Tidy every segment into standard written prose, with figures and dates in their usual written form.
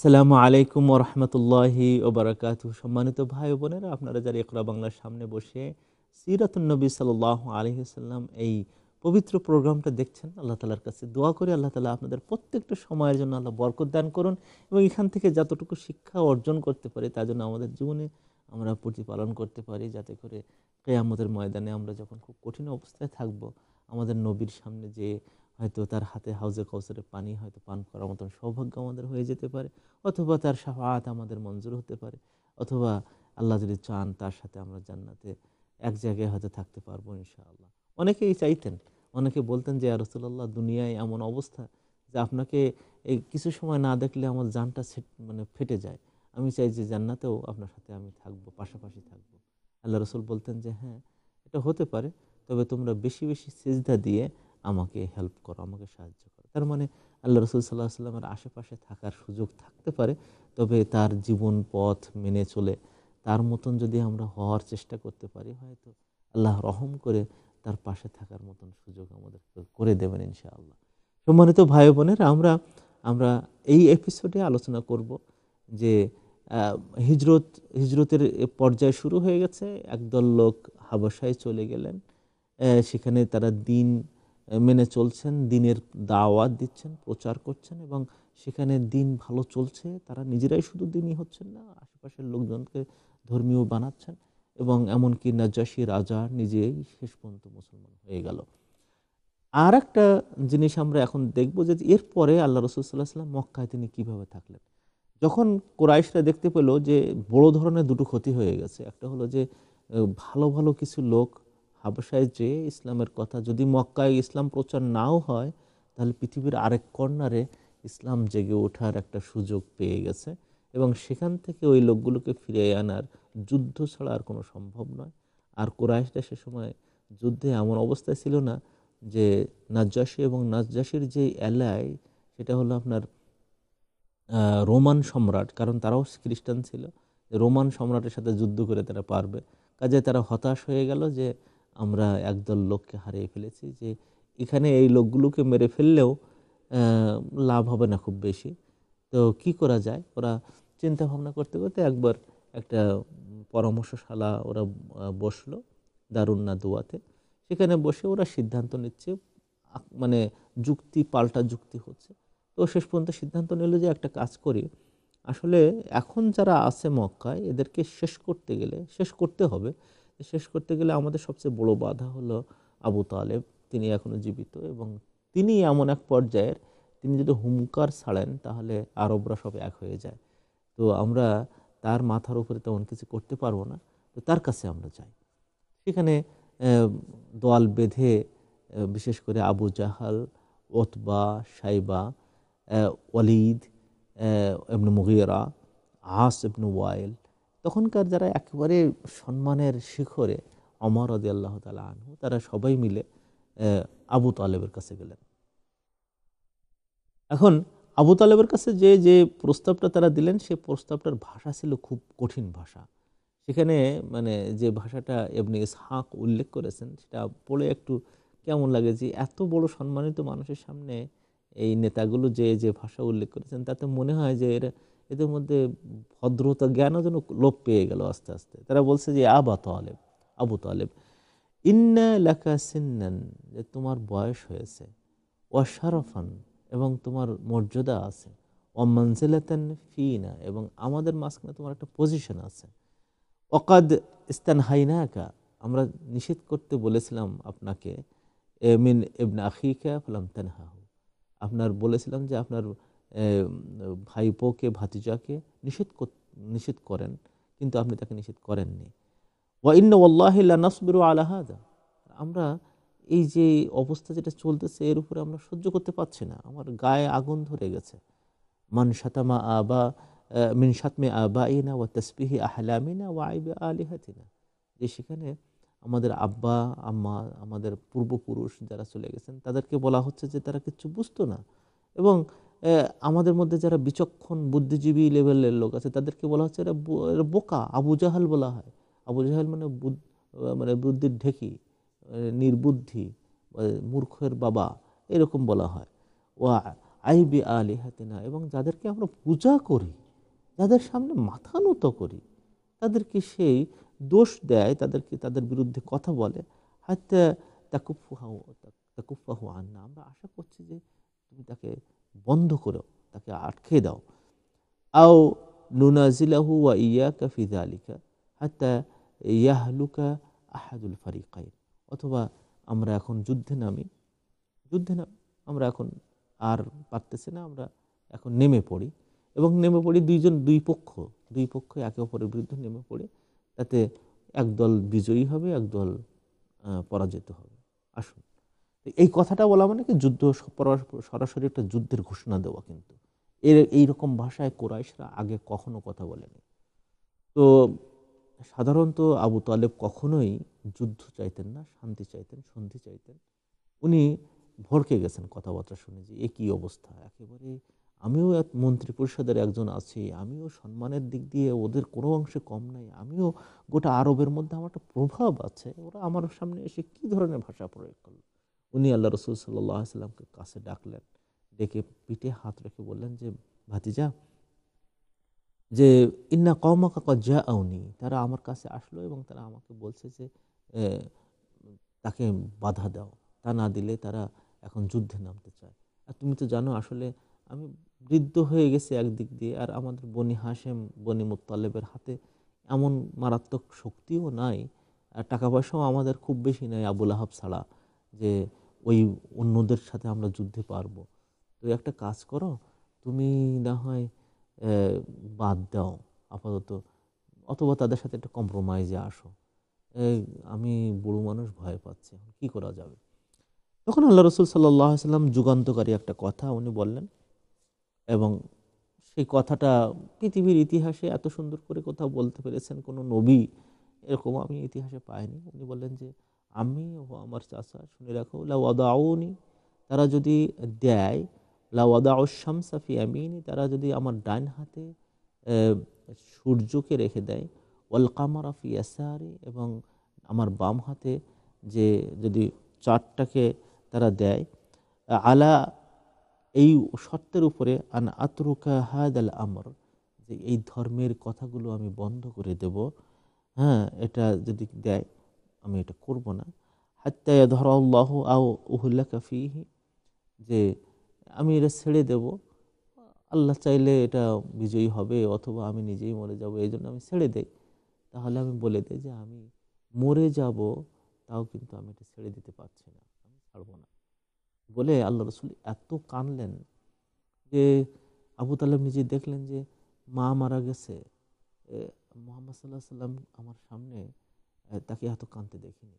আসসালামু আলাইকুম ওরহমতুল্লাহি ওবারাকাতুহু। সম্মানিত ভাই ও বোনেরা, আপনারা যারা ইকরা বাংলার সামনে বসে সিরাতুন নবী সাল্লাল্লাহু আলাইহি ওয়াসাল্লাম এই পবিত্র প্রোগ্রামটা দেখছেন, আল্লাহ তাআলার কাছে দোয়া করি আল্লাহ তাআলা আপনাদের প্রত্যেকটা সময়ের জন্য আল্লাহ বরকত দান করুন এবং এখান থেকে যতটুকু শিক্ষা অর্জন করতে পারি তার জন্য আমাদের জীবনে আমরা প্রতিপালন করতে পারি, যাতে করে কিয়ামতের ময়দানে আমরা যখন খুব কঠিন অবস্থায় থাকব, আমাদের নবীর সামনে যে হয়তো তার হাতে হাউজে কাউসারের পানি হয়তো পান করার মতন সৌভাগ্য আমাদের হয়ে যেতে পারে, অথবা তার শাফাআত আমাদের মঞ্জুর হতে পারে, অথবা আল্লাহ যদি চান তার সাথে আমরা জান্নাতে এক জায়গায় হয়তো থাকতে পারবো ইনশাআল্লাহ। অনেকেই চাইতেন, অনেকে বলতেন যে ইয়া রাসূলুল্লাহ, দুনিয়ায় এমন অবস্থা যে আপনাকে এই কিছু সময় না দেখলে আমার জানটা মানে ফেটে যায়, আমি চাই যে জান্নাতেও আপনার সাথে আমি থাকবো, পাশাপাশি থাকবো। আল্লাহ রসুল বলতেন যে হ্যাঁ, এটা হতে পারে, তবে তোমরা বেশি বেশি সিজদা দিয়ে আমাকে হেল্প করো, আমাকে সাহায্য করো। তার মানে আল্লাহ রসুল সাল্লাহ সাল্লামের আশেপাশে থাকার সুযোগ থাকতে পারে, তবে তার জীবন পথ মেনে চলে তার মতন যদি আমরা হওয়ার চেষ্টা করতে পারি, হয়তো আল্লাহ রহম করে তার পাশে থাকার মতন সুযোগ আমাদের করে দেবেন ইনশাআল্লাহ। সম্মানিত ভাই বোনের, আমরা আমরা এই এপিসোডে আলোচনা করব যে হিজরত হিজরতের পর্যায় শুরু হয়ে গেছে। একদল লোক হাবশায় চলে গেলেন, সেখানে তারা দিন মেনে চলছেন, দিনের দাওয়াত দিচ্ছেন, প্রচার করছেন এবং সেখানে দিন ভালো চলছে। তারা নিজেরাই শুধু দিনই হচ্ছেন না, আশেপাশের লোকজনকে ধর্মীয় বানাচ্ছেন এবং এমনকি নাজ্জাশী রাজা নিজেই শেষ পর্যন্ত মুসলমান হয়ে গেল। আর একটা জিনিস আমরা এখন দেখব যে এরপরে আল্লাহ রসুল সাল্লাহ সাল্লাম মক্কায় তিনি কিভাবে থাকলেন। যখন কুরাইশরা দেখতে পেল যে বড় ধরনের দুটো ক্ষতি হয়ে গেছে, একটা হলো যে ভালো ভালো কিছু লোক হাবশায় যে ইসলামের কথা, যদি মক্কায় ইসলাম প্রচার নাও হয় তাহলে পৃথিবীর আরেক কর্নারে ইসলাম জেগে ওঠার একটা সুযোগ পেয়ে গেছে এবং সেখান থেকে ওই লোকগুলোকে ফিরিয়ে আনার যুদ্ধ ছাড়া আর কোনো সম্ভব নয়। আর কুরাইশরা সে সময় যুদ্ধে এমন অবস্থায় ছিল না যে নাজ্জাশী এবং নাজ্জাশীর যে এলায়, সেটা হলো আপনার রোমান সম্রাট, কারণ তারাও খ্রিস্টান ছিল, রোমান সম্রাটের সাথে যুদ্ধ করে তারা পারবে। কাজে তারা হতাশ হয়ে গেল যে আমরা একদল লোককে হারিয়ে ফেলেছি, যে এখানে এই লোকগুলোকে মেরে ফেললেও লাভ হবে না খুব বেশি, তো কি করা যায়। ওরা চিন্তা ভাবনা করতে করতে একবার একটা পরামর্শশালা ওরা বসলো দারুন নাদুয়াতে। সেখানে বসে ওরা সিদ্ধান্ত নিচ্ছে, মানে যুক্তি পাল্টা যুক্তি হচ্ছে। তো শেষ পর্যন্ত সিদ্ধান্ত নিল যে একটা কাজ করি, আসলে এখন যারা আছে মক্কায় এদেরকে শেষ করতে হবে। শেষ করতে গেলে আমাদের সবচেয়ে বড় বাধা হলো আবু তালেব। তিনি এখনো জীবিত এবং তিনি এমন এক পর্যায়ের, তিনি যদি হুঙ্কার ছাড়েন তাহলে আরবরা সব এক হয়ে যায়। তো আমরা তার মাথার উপরে তেমন কিছু করতে পারবো না, তো তার কাছে আমরা যাই। সেখানে দল বেঁধে বিশেষ করে আবু জাহাল, ওতবা, সাইবা, ওয়ালিদ ইবনে মুগীরা, আস ইবনে ওয়াইল, তখনকার যারা একেবারে সম্মানের শিখরে, ওমর রাদিয়াল্লাহু তাআলা আনহু, তারা সবাই মিলে আবু তালেবের কাছে গেলেন। এখন আবু তালেবের কাছে যে যে প্রস্তাবটা তারা দিলেন, সে প্রস্তাবটার ভাষা ছিল খুব কঠিন ভাষা। সেখানে মানে যে ভাষাটা ইবনে ইসহাক উল্লেখ করেছেন, সেটা পড়ে একটু কেমন লাগে যে এত বড় সম্মানিত মানুষের সামনে এই নেতাগুলো যে যে ভাষা উল্লেখ করেছেন, তাতে মনে হয় যে এদের মধ্যে ভদ্রতা জ্ঞানও যেন লোপ পেয়ে গেল আস্তে আস্তে। তারা বলছে যে আবু তালেব, ইন্না লাকা সিন্নান, যে তোমার বয়স হয়েছে, ওয়াশারফান, এবং তোমার মর্যাদা আছে, ওয়ামানজিলাতান ফিনা, এবং আমাদের মাঝখানে তোমার একটা পজিশন আছে, ওয়াকাদ ইস্তানহাইনাকা, আমরা নিষেধ করতে বলেছিলাম আপনাকে, মিন ইবনে আখিকা ফালাম তানহাহু, আপনার বলেছিলাম যে আপনার ভাইপোকে, ভাতিজাকে নিষেধ করেন, কিন্তু আপনি তাকে নিষেধ করেননি। ওয়া ইন্না ওয়াল্লাহি লানাসবিরু আলা হাযা, আমরা এই যে অবস্থা যেটা চলতেছে এর উপরে আমরা সহ্য করতে পারছি না, আমার গায়ে আগুন ধরে গেছে। মান শাতামা আবা মিন শাতমি আবাইনা ওয়া তাসবিহি আহলামিনা ওয়া আইবি আলিহাতিনা, যে সেখানে আমাদের আব্বা আম্মা, আমাদের পূর্বপুরুষ যারা চলে গেছেন তাদেরকে বলা হচ্ছে যে তারা কিচ্ছু বুঝতো না, এবং আমাদের মধ্যে যারা বিচক্ষণ বুদ্ধিজীবী লেভেলের লোক আছে তাদেরকে বলা হচ্ছে এরা এরা বোকা। আবু জাহাল বলা হয়, আবু জাহাল মানে মানে বুদ্ধির ঢেকি, নির্বুদ্ধি, মূর্খের বাবা, এরকম বলা হয়। ওয়া আই বি আলিহাতিনা, এবং যাদেরকে আমরা পূজা করি, যাদের সামনে মাথা নত করি, তাদেরকে সেই দোষ দেয়, তাদেরকে তাদের বিরুদ্ধে কথা বলে। হাত্তা তাকুফাহু আন্না, আমরা আশা করছি যে তুমি তাকে বন্ধ করো, তাকে আটকে দাও। আও নুনাজিলাহু ওয়া ইয়াকা ফি যালিকা হাত্তা ইয়াহলুকা আহাদুল ফারিকাইন, অথবা আমরা এখন যুদ্ধে নামি, আমরা এখন আর পারতেছি না, আমরা এখন নেমে পড়ি, এবং নেমে পড়ি দুই পক্ষ একে অপরের বিরুদ্ধে নেমে পড়ি, তাতে একদল বিজয়ী হবে, একদল পরাজিত হবে। আসুন, এই কথাটা বলা মানে কি যুদ্ধ, সরাসরি একটা যুদ্ধের ঘোষণা দেওয়া। কিন্তু এইরকম ভাষায় কুরাইশরা আগে কখনো কথা বলেনি। তো সাধারণত আবু তালেব কখনোই যুদ্ধ চাইতেন না, শান্তি চাইতেন, সন্ধি চাইতেন। উনি ভড়কে গেছেন কথাবার্তা শুনে যে এ কী অবস্থা, একেবারে আমিও এক মন্ত্রী পরিষদের একজন আছি, আমিও সম্মানের দিক দিয়ে ওদের কোনো অংশে কম নাই, আমিও গোটা আরবের মধ্যে আমার একটা প্রভাব আছে, ওরা আমার সামনে এসে কী ধরনের ভাষা প্রয়োগ করলো। উনি আল্লাহ রসুল সাল্লাহ সাল্লামকে কাছে ডাকলেন, ডেকে পিঠে হাত রেখে বললেন যে ভাতিজা, যে ইন্না কওমাকা ক্বাদ জাআউনি, তারা আমার কাছে আসলো এবং তারা আমাকে বলছে যে তাকে বাধা দাও, তা না দিলে তারা এখন যুদ্ধে নামতে চায়। আর তুমি তো জানো আসলে আমি বৃদ্ধ হয়ে গেছি একদিক দিয়ে, আর আমাদের বনি হাশেম, বনি মুত্তালেবের হাতে এমন মারাত্মক শক্তিও নাই, আর টাকা পয়সাও আমাদের খুব বেশি নাই আবুল আহাব ছাড়া, যে ওই অন্যদের সাথে আমরা যুদ্ধে পারবো। তো একটা কাজ করো, তুমি না হয় বাদ দাও আপাতত, অথবা তাদের সাথে একটা কম্প্রোমাইজে আসো। আমি বুড়ো মানুষ, ভয় পাচ্ছি, কি করা যাবে? তখন আল্লাহ রসুল সাল্লাহ সাল্লাম যুগান্তকারী একটা কথা উনি বললেন, এবং সেই কথাটা পৃথিবীর ইতিহাসে এত সুন্দর করে কোথাও বলতে পেরেছেন কোনো নবী, এরকম আমি ইতিহাসে পাইনি। উনি বললেন যে আমি ও আমার চাচা, শুনে রাখো, লা ওয়াদাউনি, তারা যদি দেয়, লা ওয়াদাউ শামসা ফি ইয়ামিনি, তারা যদি আমার ডান হাতে সূর্যকে রেখে দেয়, ওয়াল কামারা ফি ইয়াসারি, এবং আমার বাম হাতে যে যদি চাঁদটাকে তারা দেয়, আলা, এই শর্তের উপরে, আন আতরুকা হাদাল আমর, যে এই ধর্মের কথাগুলো আমি বন্ধ করে দেব, হ্যাঁ, এটা যদি দেয় আমি এটা করব না। হাত্তা ইয়াযহারাল্লাহু আও উহলাকা ফীহি, যে আমি এটা ছেড়ে দেব, আল্লাহ চাইলে এটা বিজয়ী হবে, অথবা আমি নিজেই মরে যাব, এই জন্য আমি ছেড়ে দেই। তাহলে আমি বলে দেই যে আমি মরে যাব, তাও কিন্তু আমি এটা ছেড়ে দিতে পারছি না, আমি ছাড়বো না। বলে আল্লাহ রসুল এত কানলেন যে আবু তালেব নিজে দেখলেন যে মা মারা গেছে, মোহাম্মদ সাল্লাহ সাল্লাম আমার সামনে, তাকে এত কাঁদতে দেখিনি।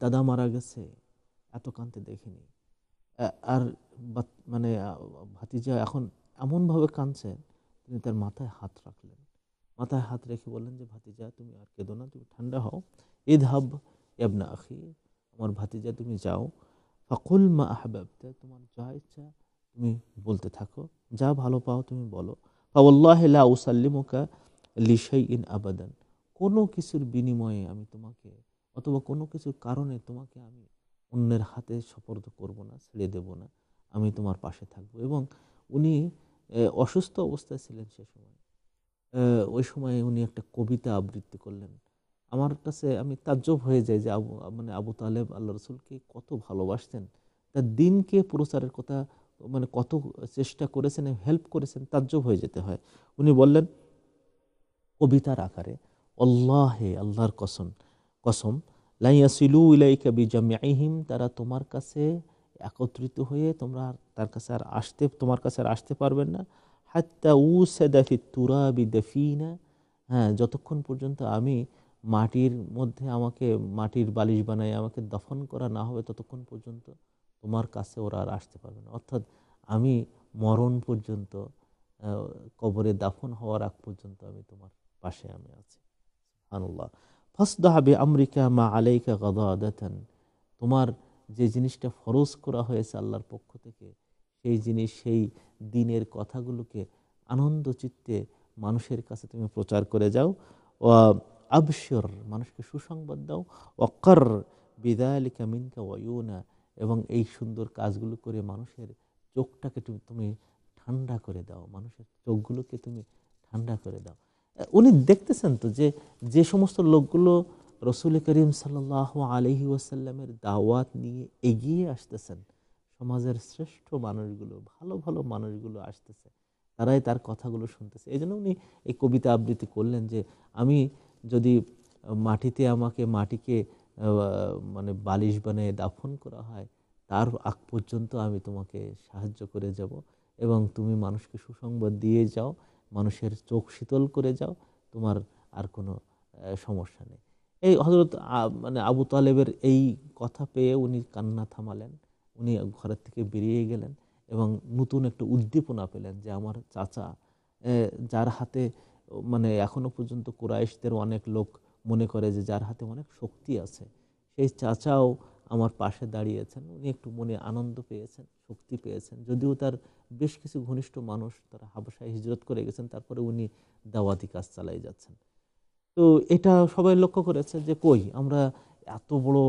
দাদা মারা গেছে, এত কাঁদতে দেখিনি। আর মানে ভাতিজা এখন এমনভাবে কাঁদছেন, তিনি তার মাথায় হাত রাখলেন, মাথায় হাত রেখে বললেন যে ভাতিজা তুমি আর কেঁদো না, তুমি ঠান্ডা হও। ইযহাব ইবনা আখি, আমার ভাতিজা তুমি যাও, ফাকুল মা আহবাবতা, তোমার যা ইচ্ছা তুমি বলতে থাকো, যা ভালো পাও তুমি বলো। ফাওয়াল্লাহি লা উসাল্লিমুকা লিশাইইন আবাদান, কোনো কিছুর বিনিময়ে আমি তোমাকে, অথবা কোনো কিছুর কারণে তোমাকে আমি অন্যের হাতে সোপর্দ করব না, ছেড়ে দেব না, আমি তোমার পাশে থাকব। এবং উনি অসুস্থ অবস্থায় ছিলেন সে সময়। ওই সময় উনি একটা কবিতা আবৃত্তি করলেন। আমার কাছে আমি তাজ্জব হয়ে যাই যে আবু তালেব আল্লাহ রসুলকে কত ভালোবাসতেন, তার দিনকে প্রচারের কথা, মানে কত চেষ্টা করেছেন, হেল্প করেছেন, তাজ্জব হয়ে যেতে হয়। উনি বললেন কবিতার আকারে, আল্লাহে, আল্লাহর কসম কসম, লা ইয়াসিলু ইলাইকা বিজামিইহিম, তারা তোমার কাছে একত্রিত হয়ে তোমার কাছে আর আসতে পারবেন না। হাত্তা উসাদা ফিত তুরাবি দাফিনা, হ্যাঁ, যতক্ষণ পর্যন্ত আমি মাটির মধ্যে, আমাকে মাটির বালিশ বানায় আমাকে দফন করা না হবে, ততক্ষণ পর্যন্ত তোমার কাছে ওরা আর আসতে পারবে না। অর্থাৎ আমি মরণ পর্যন্ত, কবরে দাফন হওয়ার আগ পর্যন্ত আমি তোমার পাশে আমি আছি। সুবহানাল্লাহ। ফাসদাহ বিআমরিকা মা আলাইকা গাদাদাতান, তোমার যে জিনিসটা ফরজ করা হয়েছে আল্লাহর পক্ষ থেকে, সেই জিনিস, সেই দিনের কথাগুলোকে আনন্দ চিত্তে মানুষের কাছে তুমি প্রচার করে যাও। ওয়া আবশির, মানুষকে সুসংবাদ দাও। ওয়াক্কার বিযালিকা মিনকা ওয়ায়ুনা, এবং এই সুন্দর কাজগুলো করে মানুষের চোখটাকে তুমি ঠান্ডা করে দাও, মানুষের চোখগুলোকে তুমি ঠান্ডা করে দাও। উনি দেখতেছেন তো যে যে সমস্ত লোকগুলো রসুল করিম সাল্লাল্লাহু আলাইহি ওয়াসাল্লামের দাওয়াত নিয়ে এগিয়ে আসতেছেন, সমাজের শ্রেষ্ঠ মানুষগুলো, ভালো ভালো মানুষগুলো আসতেছে, তারাই তার কথাগুলো শুনতেছে। এই জন্য উনি এই কবিতা আবৃত্তি করলেন যে আমি যদি মাটিতে আমাকে মাটিকে মানে বালিশ বানিয়ে দাফন করা হয়, তার আগ পর্যন্ত আমি তোমাকে সাহায্য করে যাব, এবং তুমি মানুষকে সুসংবাদ দিয়ে যাও, মানুষের চোখ শীতল করে যাও, তোমার আর কোনো সমস্যা নেই। এই হযরত মানে আবু তালেবের এই কথা পেয়ে উনি কান্না থামালেন, উনি ঘরের থেকে বেরিয়ে গেলেন এবং নতুন একটা উদ্দীপনা পেলেন যে আমার চাচা, যার হাতে মানে এখনো পর্যন্ত কুরাইশদের অনেক লোক মনে করে যে যার হাতে অনেক শক্তি আছে, সেই চাচাও আমার পাশে দাঁড়িয়েছেন। উনি একটু মনে আনন্দ পেয়েছেন, শক্তি পেয়েছেন। যদিও তার বেশ কিছু ঘনিষ্ঠ মানুষ তারা হাবশায় হিজরত করে গেছেন, তারপরে উনি দাওয়াতি কাজ চালাই যাচ্ছেন। তো এটা সবাই লক্ষ্য করেছে যে কই আমরা এত বড়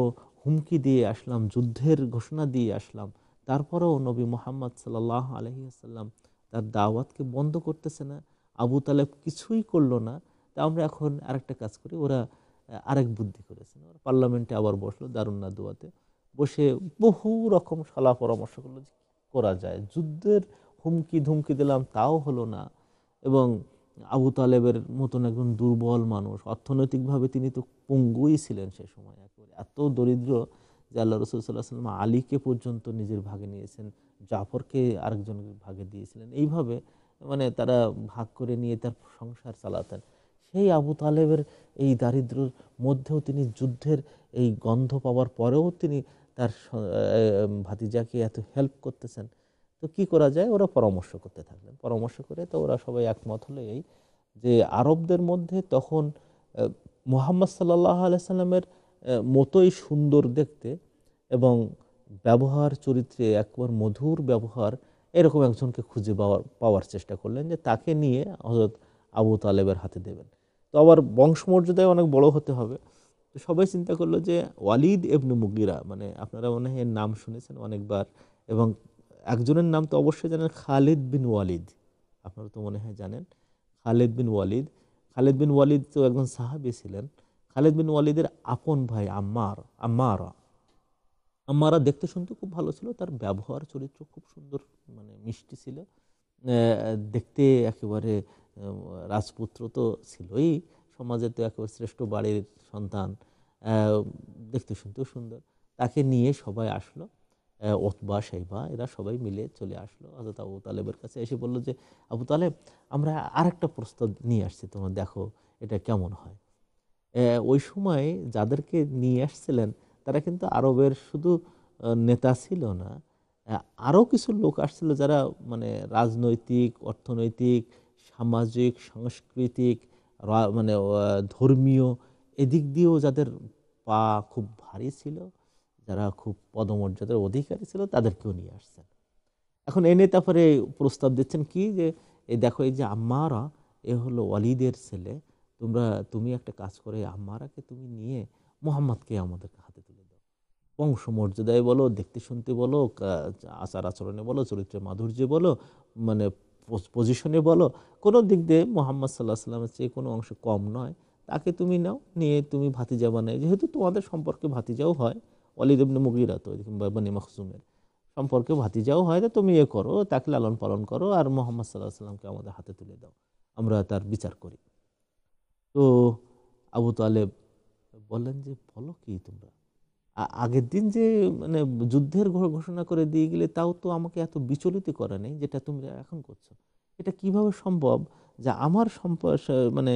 হুমকি দিয়ে আসলাম, যুদ্ধের ঘোষণা দিয়ে আসলাম, তারপরেও নবী মুহাম্মদ সাল্লাল্লাহু আলাইহি ওয়াসাল্লাম তার দাওয়াতকে বন্ধ করতেছে না, আবু তালেব কিছুই করলো না। তা আমরা এখন আরেকটা কাজ করি। ওরা আরেক বুদ্ধি করেছেন, ওরা পার্লামেন্টে আবার বসলো, দারুন নাদওয়াতে বসে বহু রকম সলা পরামর্শ করলো যে কি করা যায়। যুদ্ধের হুমকি ধুমকি দিলাম, তাও হলো না, এবং আবু তালেবের মতন একজন দুর্বল মানুষ, অর্থনৈতিকভাবে তিনি তো পঙ্গুই ছিলেন সে সময়, একেবারে এত দরিদ্র যে আল্লাহ রসুল সাল্লাহ সাল্লাম আলীকে পর্যন্ত নিজের ভাগে নিয়েছেন, জাফরকে আরেকজনের ভাগে দিয়েছিলেন, এইভাবে মানে তারা ভাগ করে নিয়ে তার সংসার চালাতেন। সেই আবু তালেবের এই দারিদ্র্যের মধ্যেও তিনি যুদ্ধের এই গন্ধ পাওয়ার পরেও তিনি তার ভাতিজাকে এত হেল্প করতেছেন। তো কি করা যায়, ওরা পরামর্শ করতে থাকলেন। পরামর্শ করে তো ওরা সবাই একমত হলো এই যে আরবদের মধ্যে তখন মুহাম্মদ সাল্লাল্লাহু আলাইহি সাল্লামের মতোই সুন্দর দেখতে এবং ব্যবহার চরিত্রে একবার মধুর ব্যবহার, এরকম একজনকে খুঁজে পাওয়ার চেষ্টা করলেন যে তাকে নিয়ে হযরত আবু তালেবের হাতে দেবেন। তো আবার বংশমর্যাদায় অনেক বড় হতে হবে। তো সবাই চিন্তা করলো যে ওয়ালিদ ইবনে মুগিরা, মানে আপনারা মনে হয় এর নাম শুনেছেন অনেকবার, এবং একজনের নাম তো অবশ্যই জানেন, খালিদ বিন ওয়ালিদ। আপনারা তো মনে হয় জানেন খালিদ বিন ওয়ালিদ। খালিদ বিন ওয়ালিদ তো একজন সাহাবী ছিলেন। খালিদ বিন ওয়ালিদের আপন ভাই আম্মারা আম্মারা দেখতে শুনতে খুব ভালো ছিল, তার ব্যবহার চরিত্র খুব সুন্দর, মানে মিষ্টি ছিল, দেখতে একেবারে রাজপুত্র তো ছিলই, সমাজের তো একেবারে শ্রেষ্ঠ বাড়ির সন্তান, দেখতে শুনতেও সুন্দর। তাকে নিয়ে সবাই আসলো, ওতবা সাইবা এরা সবাই মিলে চলে আসলো হযরত আবু তালেবের কাছে, এসে বললো যে আবু তালেব, আমরা আরেকটা প্রস্তাব নিয়ে আসছি, তোমরা দেখো এটা কেমন হয়। ওই সময় যাদেরকে নিয়ে আসছিলেন তারা কিন্তু আরবের শুধু নেতা ছিল না, আরও কিছু লোক আসছিল যারা মানে রাজনৈতিক, অর্থনৈতিক, সামাজিক, সাংস্কৃতিক, মানে ধর্মীয় এদিক দিয়েও যাদের পা খুব ভারী ছিল, যারা খুব পদমর্যাদার অধিকারী ছিল, তাদেরকেও নিয়ে আসছেন। এখন এনে তারপরে প্রস্তাব দিচ্ছেন কি যে এই দেখো, এই যে আম্মারা, এ হলো ওয়ালিদের ছেলে, তুমি একটা কাজ করে আম্মারাকে তুমি নিয়ে মোহাম্মদকে আমাদের হাতে তুলে দাও। বংশমর্যাদায় বলো, দেখতে শুনতে বলো, আচার আচরণে বলো, চরিত্রের মাধুর্যে বলো, মানে পজিশনে বলো, কোনো দিক দিয়ে মোহাম্মদ সাল্লাহ সাল্লামের চেয়ে কোনো অংশ কম নয়। তাকে তুমি নাও, নিয়ে তুমি ভাতিজা বানায়, যেহেতু তোমাদের সম্পর্কে ভাতিজাও হয়, ওয়ালিদ ইবনে মুগীরা তো কিংবা বনি মাখজুমের সম্পর্কে ভাতিজাও হয়, তো তুমি করো, তাকে লালন পালন করো, আর মোহাম্মদ সাল্লাহ সাল্লামকে আমাদের হাতে তুলে দাও, আমরা তার বিচার করি। তো আবু তালেব বললেন যে বলো কি তোমরা, আগের দিন যে মানে যুদ্ধের ঘোষণা করে দিয়ে গেলে, তাও তো আমাকে এত বিচলিত করে নেই যেটা তুমি এখন করছো। এটা কিভাবে সম্ভব যে আমার মানে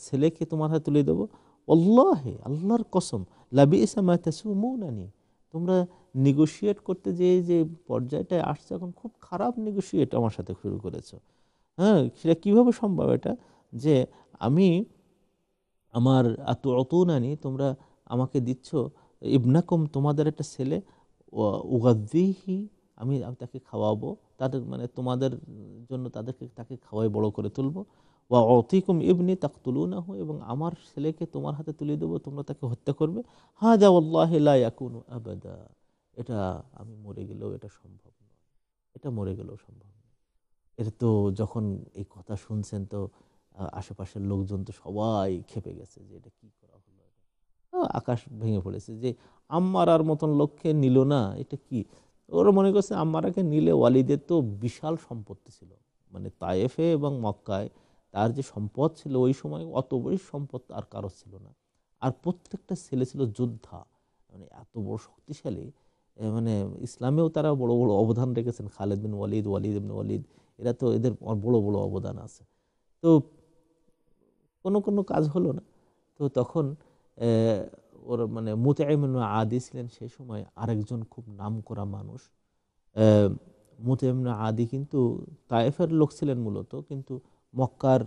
ছেলেকে তোমার হাতে তুলে দেবো? আল্লাহে, আল্লাহর কসম, লাবিসা মা তাসুমুনানি, তোমরা নেগোশিয়েট করতে যে যে পর্যায়টায় আসছে এখন, খুব খারাপ নেগোশিয়েট আমার সাথে শুরু করেছো। হ্যাঁ, সেটা কিভাবে সম্ভব এটা, যে আমি আমার আতুনানি, তোমরা আমাকে দিচ্ছ ইবনাকুম, তোমাদের একটা ছেলে, উগাদ্দিহি, আমি তাকে খাওয়াবো, তাদের মানে তোমাদের জন্য তাকে খাওয়াই বড় করে তুলবো, ওয়া অতিকুম ইবনি তাকতুলুনাহু, এবং আমার ছেলেকে তোমার হাতে তুলে দেবো, তোমরা তাকে হত্যা করবে। হাযা ওয়াল্লাহি লা ইয়াকুনু আবাদা, এটা আমি মরে গেলেও এটা সম্ভব নয়। এটা মরে গেলেও সম্ভব না। এটা তো যখন এই কথা শুনছেন তো আশেপাশের লোকজন তো সবাই ক্ষেপে গেছে যে এটা কি করা হলো। আকাশ ভেঙে পড়েছে যে আম্মারার মতন লোককে নিল না, এটা কি? ওরা মনে করছে আম্মারাকে নিলে ওয়ালিদের তো বিশাল সম্পত্তি ছিল, মানে তায়েফে এবং মক্কায় তার যে সম্পদ ছিল ওই সময় অত বড় সম্পদ আর কারো ছিল না। আর প্রত্যেকটা ছেলে ছিল যোদ্ধা, মানে এত বড় শক্তিশালী। মানে ইসলামেও তারা বড় বড় অবদান রেখেছেন, খালেদ বিন ওয়ালিদ, ওয়ালিদ ইবনে ওয়ালিদ, এরা তো এদের বড় বড় অবদান আছে। তো কোনো কোনো কাজ হলো না। তো তখন ওর মানে মুতাইম ইবনে আদি ছিলেন সেই সময় আরেকজন খুব নামকরা মানুষ। মুতাইম ইবনে আদি কিন্তু তায়েফের লোক ছিলেন মূলত, কিন্তু মক্কার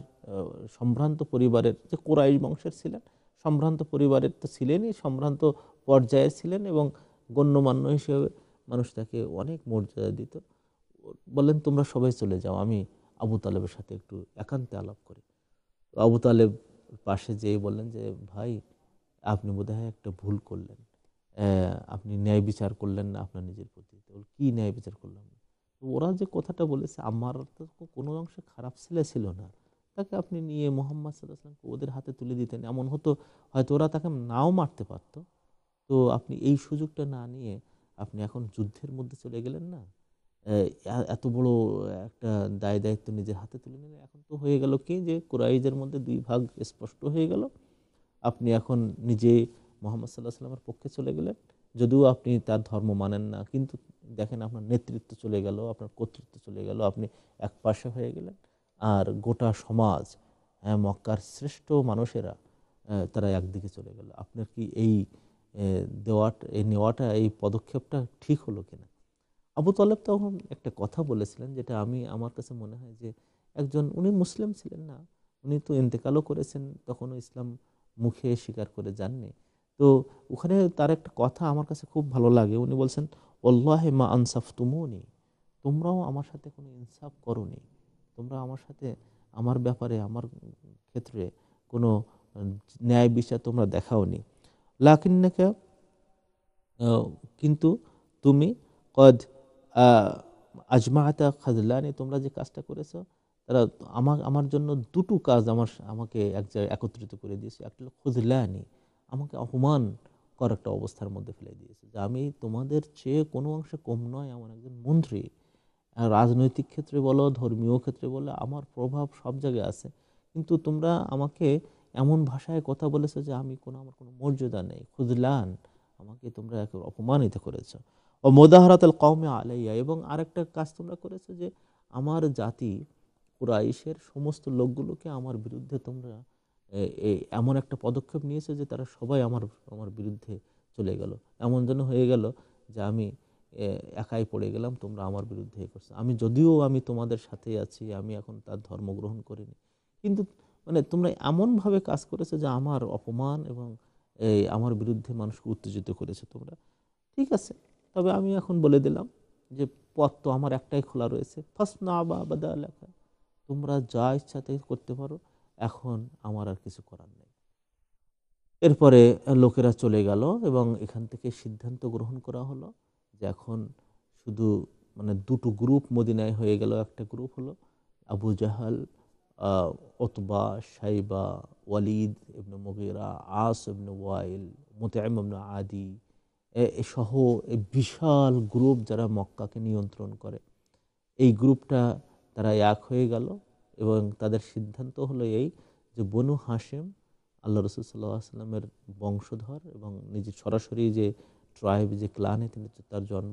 সম্ভ্রান্ত পরিবারের, যে কুরাইশ বংশের ছিলেন, সম্ভ্রান্ত পরিবারের তো ছিলেনই, সম্ভ্রান্ত পর্যায়ের ছিলেন এবং গণ্যমান্য হিসেবে মানুষ তাকে অনেক মর্যাদা দিত। বললেন তোমরা সবাই চলে যাও, আমি আবু তালেবের সাথে একটু একান্তে আলাপ করি। তো আবু তালেব পাশে যেয়ে বললেন যে ভাই, আপনি বোধহয় একটা ভুল করলেন, আপনি ন্যায় বিচার করলেন না আপনার নিজের প্রতি। তো কি ন্যায় বিচার করলাম না? তো ওরা যে কথাটা বলেছে, আমার তো কোনো অংশে খারাপ ছেলে ছিল না, তাকে আপনি নিয়ে মোহাম্মদ সাল্লাল্লাহু আলাইহি ওয়াসাল্লামকে ওদের হাতে তুলে দিতেন, এমন হতো হয়তো ওরা তাকে নাও মারতে পারতো। তো আপনি এই সুযোগটা না নিয়ে আপনি এখন যুদ্ধের মধ্যে চলে গেলেন না, এত বড় একটা দায় দায়িত্ব নিজের হাতে তুলে নিলেন। এখন তো হয়ে গেল কি যে কুরাইশদের মধ্যে দুই ভাগ স্পষ্ট হয়ে গেল। আপনি এখন নিজে মোহাম্মদ সাল্লাহ সাল্লামের পক্ষে চলে গেলেন, যদিও আপনি তার ধর্ম মানেন না, কিন্তু দেখেন আপনার নেতৃত্ব চলে গেল, আপনার কর্তৃত্ব চলে গেল, আপনি এক পাশে হয়ে গেলেন। আর গোটা সমাজ, মক্কার শ্রেষ্ঠ মানুষেরা তারা একদিকে চলে গেল। আপনার কি এই এই নেওয়াটা, এই পদক্ষেপটা ঠিক হলো কিনা? আবু তালেব তখন একটা কথা বলেছিলেন, যেটা আমার কাছে মনে হয় যে একজন, উনি মুসলিম ছিলেন না, উনি তো ইন্তেকালও করেছেন, তখনও ইসলাম মুখে স্বীকার করে যাননি। তো ওখানে তার একটা কথা আমার কাছে খুব ভালো লাগে। উনি বলছেন, ওয়াল্লাহি মা আনসাফতুমুনি, তোমরাও আমার সাথে কোনো ইনসাফ করোনি, তোমরা আমার সাথে, আমার ব্যাপারে, আমার ক্ষেত্রে কোনো ন্যায় বিচার তোমরা দেখাওনি। লাকিন্নাকা, কিন্তু তুমি কদ আজমাআতা খাযলানি, তোমরা যে কাজটা করেছো, তারা আমার জন্য দুটো কাজ আমাকে এক জায়গায় একত্রিত করে দিয়েছে। একটা হলো খুযলানি, আমাকে অপমান কর একটা অবস্থার মধ্যে ফেলে দিয়েছে, যে আমি তোমাদের চেয়ে কোনো অংশে কম নয়, আমার একজন মন্ত্রী। আর রাজনৈতিক ক্ষেত্রে বলো, ধর্মীয় ক্ষেত্রে বলো, আমার প্রভাব সব জায়গায় আছে, কিন্তু তোমরা আমাকে এমন ভাষায় কথা বলেছো যে আমার কোনো মর্যাদা নেই। খুযলান, আমাকে তোমরা একেবারে অপমানিত করেছো। ও মুদাহারাতুল কওমি আলাইয়া, এবং আরেকটা কাজ তোমরা করেছো যে আমার জাতি কুরাইশের সমস্ত লোকগুলোকে আমার বিরুদ্ধে তোমরা এমন একটা পদক্ষেপ নিয়েছে যে তারা সবাই আমার আমার বিরুদ্ধে চলে গেল। এমন যেন হয়ে গেল যে আমি একাই পড়ে গেলাম, তোমরা আমার বিরুদ্ধে করছো। যদিও আমি তোমাদের সাথে আছি, আমি এখন তার ধর্ম গ্রহণ করিনি, কিন্তু মানে তোমরা এমনভাবে কাজ করেছো যে আমার অপমান এবং আমার বিরুদ্ধে মানুষকে উত্তেজিত করেছো তোমরা। ঠিক আছে, তবে আমি এখন বলে দিলাম যে পথ তো আমার একটাই খোলা রয়েছে, ফাসনা বা বাদা লেখা, তোমরা যা ইচ্ছা তাই করতে পারো, এখন আমার আর কিছু করার নেই। এরপরে লোকেরা চলে গেল এবং এখান থেকে সিদ্ধান্ত গ্রহণ করা হলো যে এখন শুধু মানে দুটো গ্রুপ মদিনায় হয়ে গেল। একটা গ্রুপ হলো আবু জাহাল, ওতবা, সাইবা, ওয়ালিদ ইবনে মুগীরা, আস ইবনে ওয়াইল, মুতাইম ইবনে আদি সহ এই বিশাল গ্রুপ যারা মক্কাকে নিয়ন্ত্রণ করে। এই গ্রুপটা তারা এক হয়ে গেল এবং তাদের সিদ্ধান্ত হলো এই যে বনু হাশেম, আল্লাহ রসুল সাল্লাহ আসলামের বংশধর এবং নিজের সরাসরি যে ট্রাইব, যে ক্লানে তিনি তার জন্ম,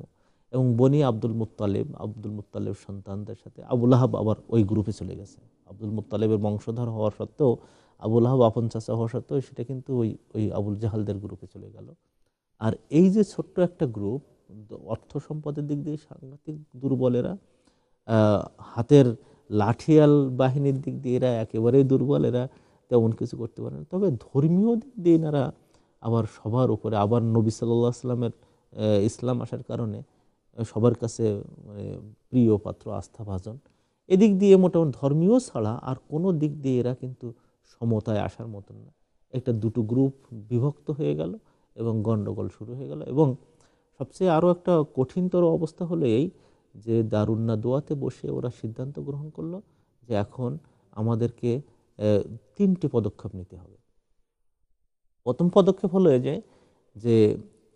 এবং বনি আব্দুল মুত্তালেব সন্তানদের সাথে আবুল আহাব আবার ওই গ্রুপে চলে গেছে। আব্দুল মুত্তালেবের বংশধর হওয়া সত্ত্বেও, আবুল আহাব আপন চাচা হওয়া সত্ত্বেও, সেটা কিন্তু ওই ওই আবুল জাহালদের গ্রুপে চলে গেল। আর এই যে ছোট্ট একটা গ্রুপ, অর্থ সম্পদের দিক দিয়ে সাংঘাতিক দুর্বলেরা, আহ, হাতের লাঠিয়াল বাহিনীর দিক দিয়ে এরা একেবারেই দুর্বল, এরা তেমন কিছু করতে পারে না। তবে ধর্মীয় দিক দিয়ে এনারা আবার সবার উপরে, আবার নবী সাল্লাল্লাহু আলাইহি সাল্লামের ইসলাম আসার কারণে সবার কাছে মানে প্রিয় পাত্র, আস্থাভাজন। এদিক দিয়ে মোটামুটি ধর্মীয় ছাড়া আর কোনো দিক দিয়ে এরা কিন্তু সমতায় আসার মতন না। একটা দুটো গ্রুপ বিভক্ত হয়ে গেল এবং গন্ডগোল শুরু হয়ে গেল। এবং সবচেয়ে আরও একটা কঠিনতর অবস্থা হলো এই যে দারুন নাদওয়াতে বসে ওরা সিদ্ধান্ত গ্রহণ করলো যে এখন আমাদেরকে 3টি পদক্ষেপ নিতে হবে। প্রথম পদক্ষেপ হলো এই যে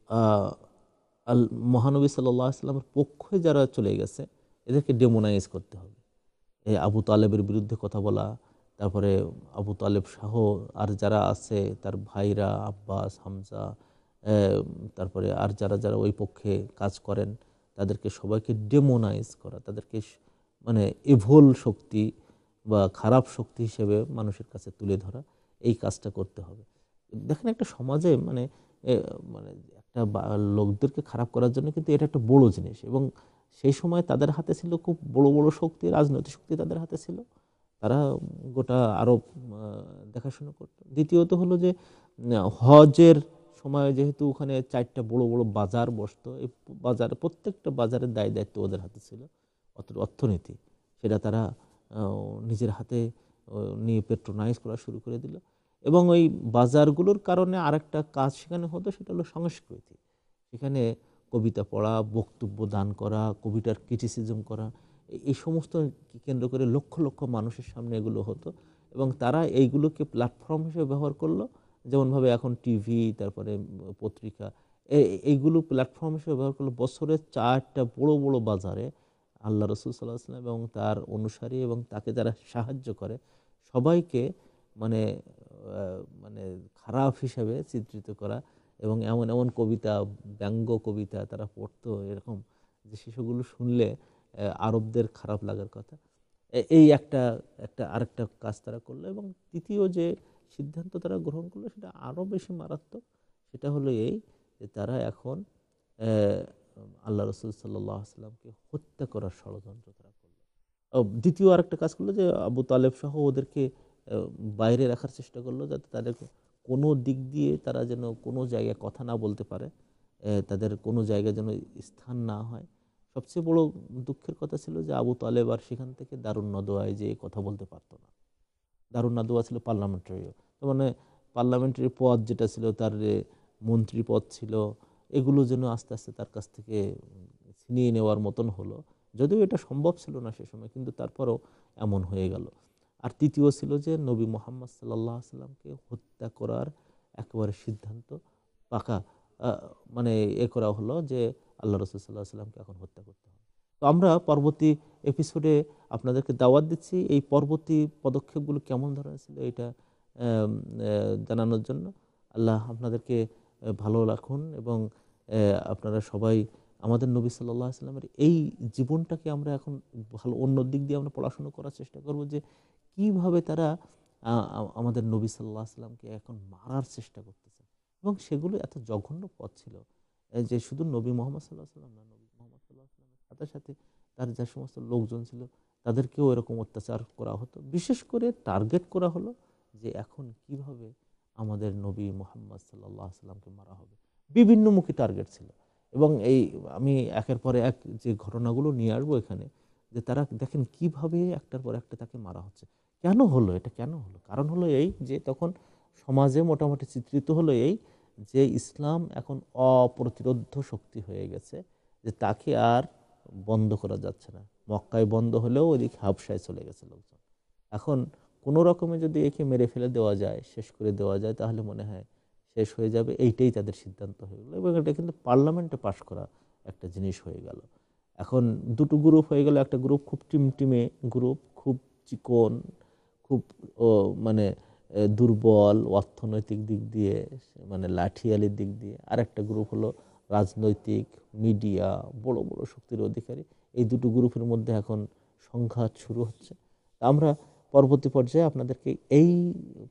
আহ, মহানবী সাল্লাল্লাহু আলাইহি ওয়াসাল্লামের পক্ষে যারা চলে গেছে এদেরকে ডেমোনাইজ করতে হবে। এই আবু তালেবের বিরুদ্ধে কথা বলা, তারপরে আবু তালেব সহ আর যারা আছে তার ভাইরা আব্বাস, হামজা, তারপরে আর যারা যারা ওই পক্ষে কাজ করেন তাদেরকে সবাইকে ডেমোনাইজ করা, তাদেরকে মানে এভল শক্তি বা খারাপ শক্তি হিসেবে মানুষের কাছে তুলে ধরা, এই কাজটা করতে হবে। দেখেন একটা সমাজে মানে মানে একটা লোকদেরকে খারাপ করার জন্য কিন্তু এটা একটা বড় জিনিস, এবং সেই সময় তাদের হাতে ছিল খুব বড় বড় শক্তি, রাজনৈতিক শক্তি তাদের হাতে ছিল, তারা গোটা আরব দেখাশোনা করত। দ্বিতীয়ত হলো যে হজের সময় যেহেতু ওখানে 4টা বড় বড় বাজার বসতো, এই বাজারে প্রত্যেকটা বাজারের দায় দায়িত্ব ওদের হাতে ছিল, অর্থনীতি সেটা তারা নিজের হাতে নিয়ে পেট্রোনাইজ করা শুরু করে দিল। এবং ওই বাজারগুলোর কারণে আরেকটা কাজ সেখানে হতো, সেটা হলো সংস্কৃতি। সেখানে কবিতা পড়া, বক্তব্য দান করা, কবিতার ক্রিটিসিজম করা, এই সমস্ত কেন্দ্র করে লক্ষ লক্ষ মানুষের সামনে এগুলো হতো, এবং তারা এইগুলোকে প্ল্যাটফর্ম হিসেবে ব্যবহার করলো। যেমনভাবে এখন টিভি, তারপরে পত্রিকা, এইগুলো প্ল্যাটফর্ম হিসেবে ব্যবহার করলো। বছরে 4টা বড় বড় বাজারে আল্লাহ রাসূল সাল্লাল্লাহু আলাইহি ওয়াসাল্লাম এবং তার অনুসারী এবং তাকে যারা সাহায্য করে সবাইকে মানে মানে খারাপ হিসাবে চিত্রিত করা, এবং এমন এমন কবিতা, ব্যঙ্গ কবিতা তারা পড়তো এরকম যে সেগুলো শুনলে আরবদের খারাপ লাগার কথা। এই একটা একটা আরেকটা কাজ তারা করলো। এবং তৃতীয় যে সিদ্ধান্ত তারা গ্রহণ করলো সেটা আরো বেশি মারাত্মক। সেটা হলো এই যে তারা এখন আল্লাহ রাসূল সাল্লাল্লাহু আলাইহি ওয়াসাল্লামকে হত্যা করার ষড়যন্ত্র তারা করলো। দ্বিতীয় আরেকটা কাজ করলো যে আবু তালেব সহ ওদেরকে বাইরে রাখার চেষ্টা করলো, যাতে তাদের কোনো দিক দিয়ে তারা যেন কোনো জায়গায় কথা না বলতে পারে, তাদের কোনো জায়গায় যেন স্থান না হয়। সবচেয়ে বড় দুঃখের কথা ছিল যে আবু তালেব আর সেখান থেকে দারুন নাদওয়ায় যে কথা বলতে পারতো না। দারুন নাদওয়া ছিল পার্লামেন্টারি, মানে পার্লামেন্টারি পদ যেটা ছিল, তার মন্ত্রী পদ ছিল, এগুলো যেন আস্তে আস্তে তার কাছ থেকে ছিনিয়ে নেওয়ার মতন হলো। যদিও এটা সম্ভব ছিল না সে সময়, কিন্তু তারপরও এমন হয়ে গেল। আর তৃতীয় ছিল যে নবী মুহাম্মদ সাল্লাল্লাহু আলাইহি ওয়াসাল্লামকে হত্যা করার একেবারে সিদ্ধান্ত পাকা মানে করা হলো যে আল্লাহ রাসূল সাল্লাল্লাহু আলাইহি ওয়াসাল্লামকে এখন হত্যা করতে হবে। তো আমরা পরবর্তী এপিসোডে আপনাদেরকে দাওয়াত দিচ্ছি এই পরবর্তী পদক্ষেপগুলো কেমন ধরনের ছিল এটা জানানোর জন্য। আল্লাহ আপনাদেরকে ভালো রাখুন, এবং আপনারা সবাই আমাদের নবী সাল্লাল্লাহু আলাইহি ওয়াসাল্লামের এই জীবনটাকে আমরা এখন ভালো অন্য দিক দিয়ে আমরা পড়াশোনা করার চেষ্টা করব, যে কিভাবে তারা আমাদের নবী সাল্লাল্লাহু আলাইহি ওয়াসাল্লামকে এখন মারার চেষ্টা করতেছে, এবং সেগুলো এত জঘন্য পথ ছিল যে শুধু নবী মুহাম্মদ সাল্লাল্লাহু আলাইহি ওয়াসাল্লাম না, নবী মুহাম্মদ সাল্লাল্লাহু আলাইহি ওয়াসাল্লামের সাথে সাথে তার যে সমস্ত লোকজন ছিল তাদেরকেও এরকম অত্যাচার করা হতো। বিশেষ করে টার্গেট করা হলো যে এখন কিভাবে আমাদের নবী মুহাম্মদ সাল্লাল্লাহু আলাইহি ওয়াসাল্লামকে মারা হবে। বিভিন্নমুখী টার্গেট ছিল, এবং এই আমি একের পরে এক যে ঘটনাগুলো নিয়ে আসবো এখানে, যে তারা দেখেন কিভাবে একটার পর একটা তাকে মারা হচ্ছে। কেন হলো এটা, কেন হলো? কারণ হলো এই যে তখন সমাজে মোটামুটি চিত্রিত হলো এই যে ইসলাম এখন অপ্রতিরোধ্য শক্তি হয়ে গেছে, যে তাকে আর বন্ধ করা যাচ্ছে না। মক্কায় বন্ধ হলেও ওইদিকে হাবশায় চলে গেছে লোকজন। এখন কোনো রকমে যদি একে মেরে ফেলে দেওয়া যায়, শেষ করে দেওয়া যায়, তাহলে মনে হয় শেষ হয়ে যাবে, এইটাই তাদের সিদ্ধান্ত হয়ে গেলো। এবং এটা কিন্তু পার্লামেন্টে পাশ করা একটা জিনিস হয়ে গেল। এখন দুটো গ্রুপ হয়ে গেল, একটা গ্রুপ খুব টিমটিমে গ্রুপ, খুব চিকন, খুব মানে দুর্বল অর্থনৈতিক দিক দিয়ে, মানে লাঠিয়ালির দিক দিয়ে। আর একটা গ্রুপ হলো রাজনৈতিক, মিডিয়া, বড় বড় শক্তির অধিকারী। এই দুটো গ্রুপের মধ্যে এখন সংঘাত শুরু হচ্ছে। আমরা পরবর্তী পর্যায়ে আপনাদেরকে এই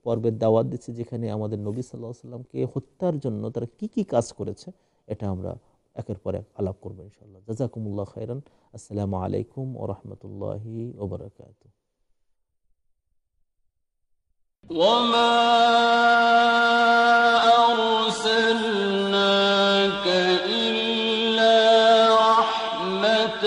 পর্বের দাওয়াত দিচ্ছি, যেখানে আমাদের নবী সাল্লাল্লাহু আলাইহি ওয়াসাল্লামকে হত্যার জন্য তারা কি কি কাজ করেছে এটা আমরা একের পর এক আলাপ করবো ইনশাআল্লাহ। জাযাকুমুল্লাহ খাইরান। আসসালামু আলাইকুম ওয়া রাহমাতুল্লাহি ওয়া বারাকাতুহু। وما أرسلناك إلا رحمة